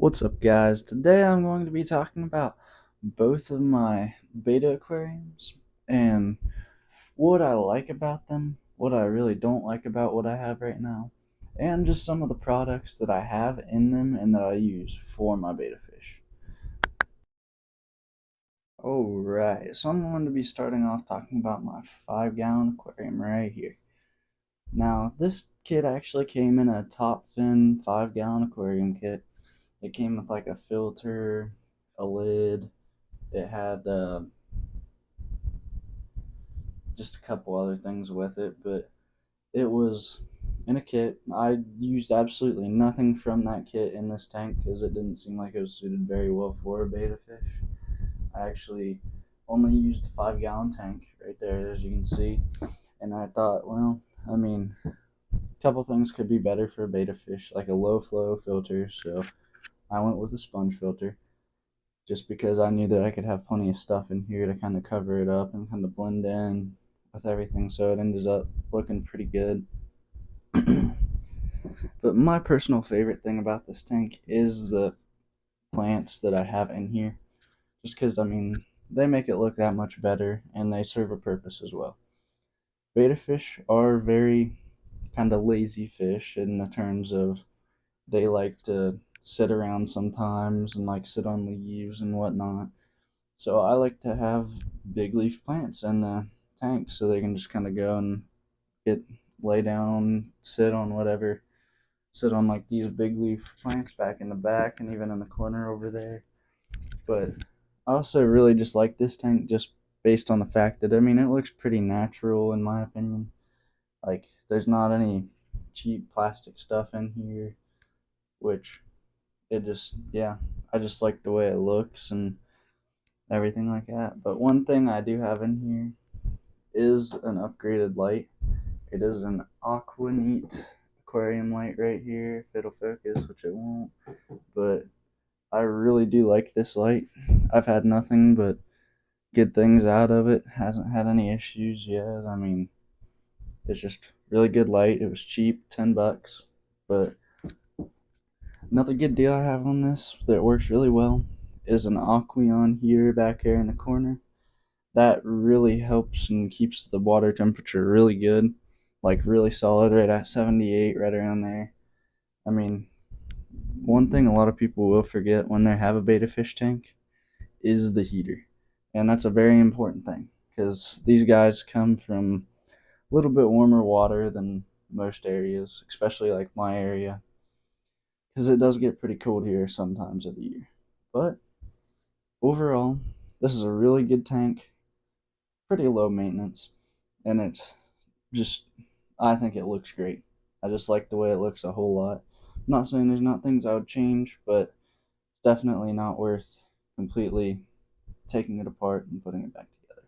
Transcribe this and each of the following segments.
What's up, guys? Today I'm going to be talking about both of my beta aquariums and what I like about them, what I really don't like about what I have right now, and just some of the products that I have in them and that I use for my beta fish. Alright, so I'm going to be starting off talking about my 5-gallon aquarium right here. Now, this kit actually came in a top fin 5-gallon aquarium kit. It came with like a filter, a lid. It had just a couple other things with it, but it was in a kit. I used absolutely nothing from that kit in this tank because it didn't seem like it was suited very well for a beta fish. I actually only used a 5-gallon tank right there, as you can see, and I thought, well, I mean, a couple things could be better for a beta fish, like a low flow filter, so I went with a sponge filter. Just because I knew that I could have plenty of stuff in here to kind of cover it up and kind of blend in with everything, so it ended up looking pretty good. But my personal favorite thing about this tank is the plants that I have in here, just because, I mean, they make it look that much better and they serve a purpose as well. Betta fish are very kind of lazy fish in the terms of they like to sit around sometimes and like sit on leaves and whatnot. So I like to have big leaf plants in the tank so they can just kind of go and get lay down, sit on whatever, sit on like these big leaf plants back in the back and even in the corner over there. But I also really just like this tank just based on the fact that, I mean, it looks pretty natural in my opinion. Like there's not any cheap plastic stuff in here, which it just, yeah, I just like the way it looks and everything like that. But one thing I do have in here is an upgraded light. It is an Aquaneat aquarium light right here, if it'll focus, which it won't. But I really do like this light. I've had nothing but good things out of it. Hasn't had any issues yet. I mean, it's just really good light. It was cheap, $10. But another good deal I have on this that works really well is an Aqueon heater back there in the corner. That really helps and keeps the water temperature really good, like really solid, right at 78, right around there. I mean, one thing a lot of people will forget when they have a beta fish tank is the heater, and that's a very important thing because these guys come from a little bit warmer water than most areas, especially like my area, because it does get pretty cold here sometimes of the year. But overall, this is a really good tank, pretty low maintenance, and it's just, I think it looks great. I just like the way it looks a whole lot. I'm not saying there's not things I would change, but it's definitely not worth completely taking it apart and putting it back together.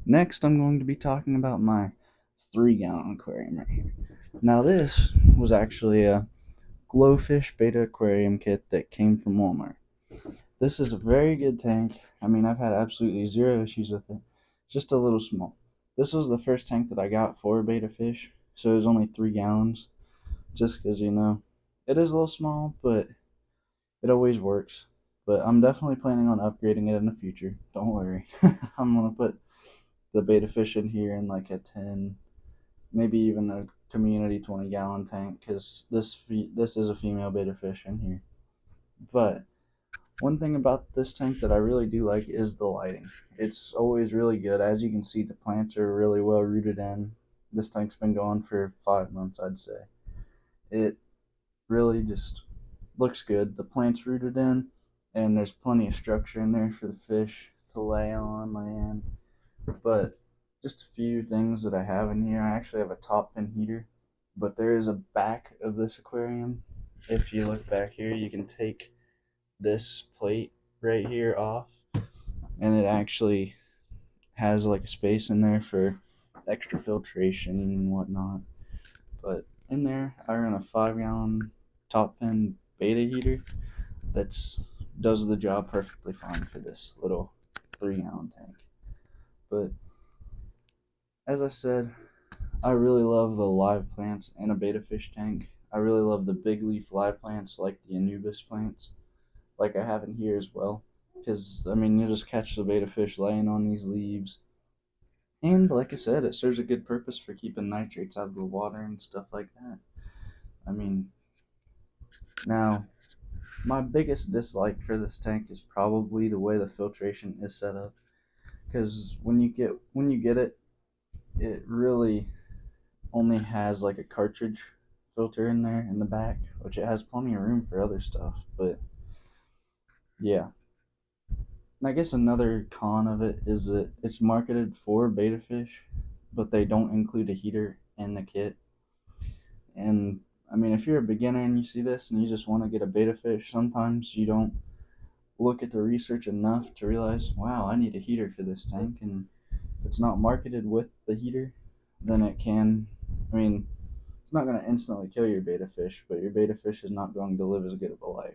Next, I'm going to be talking about my 3-gallon aquarium right here. Now, this was actually a Glowfish Beta Aquarium kit that came from Walmart. This is a very good tank. I mean, I've had absolutely zero issues with it. It's just a little small. This was the first tank that I got for beta fish, so it was only 3 gallons. Just because, it is a little small, but it always works. But I'm definitely planning on upgrading it in the future. Don't worry. I'm gonna put the beta fish in here in like a 10, maybe even a community 20-gallon tank, because this is a female beta fish in here. But one thing about this tank that I really do like is the lighting. It's always really good. As you can see, the plants are really well rooted in. This tank's been going for 5 months, I'd say. It really just looks good. The plant's rooted in, and there's plenty of structure in there for the fish to lay in. But just a few things that I have in here. I actually have a top fin heater, but there is a back of this aquarium. If you look back here, you can take this plate right here off, and it actually has like a space in there for extra filtration and whatnot. But in there, I run a 5-gallon top fin beta heater that's does the job perfectly fine for this little 3-gallon tank. But as I said, I really love the live plants in a beta fish tank. I really love the big leaf live plants like the Anubis plants, like I have in here as well. Because, I mean, you just catch the betta fish laying on these leaves. And, like I said, it serves a good purpose for keeping nitrates out of the water and stuff like that. I mean, now, my biggest dislike for this tank is probably the way the filtration is set up. Because when you get it, it really only has like a cartridge filter in there in the back, which it has plenty of room for other stuff. But yeah, and I guess another con of it is that it's marketed for betta fish, but they don't include a heater in the kit. And I mean, if you're a beginner and you see this and you just want to get a betta fish, sometimes you don't look at the research enough to realize, wow, I need a heater for this tank. And if it's not marketed with the heater, then it can, I mean, it's not going to instantly kill your betta fish, but your betta fish is not going to live as good of a life.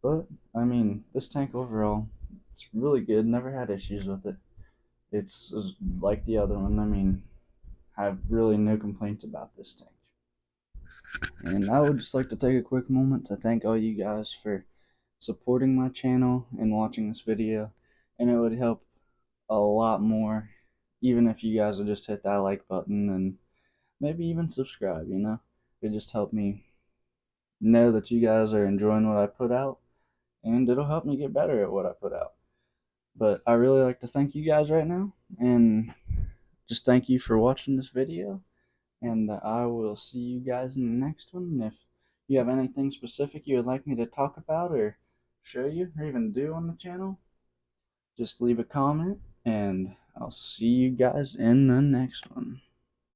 But, I mean, this tank overall, it's really good. Never had issues with it. It's like the other one. I mean, I have really no complaints about this tank. And I would just like to take a quick moment to thank all you guys for supporting my channel and watching this video. And it would help a lot more, even if you guys would just hit that like button and maybe even subscribe, you know? It just helped me know that you guys are enjoying what I put out, and it'll help me get better at what I put out. But I really like to thank you guys right now, and just thank you for watching this video, and I will see you guys in the next one. And if you have anything specific you would like me to talk about or show you or even do on the channel, just leave a comment, and I'll see you guys in the next one.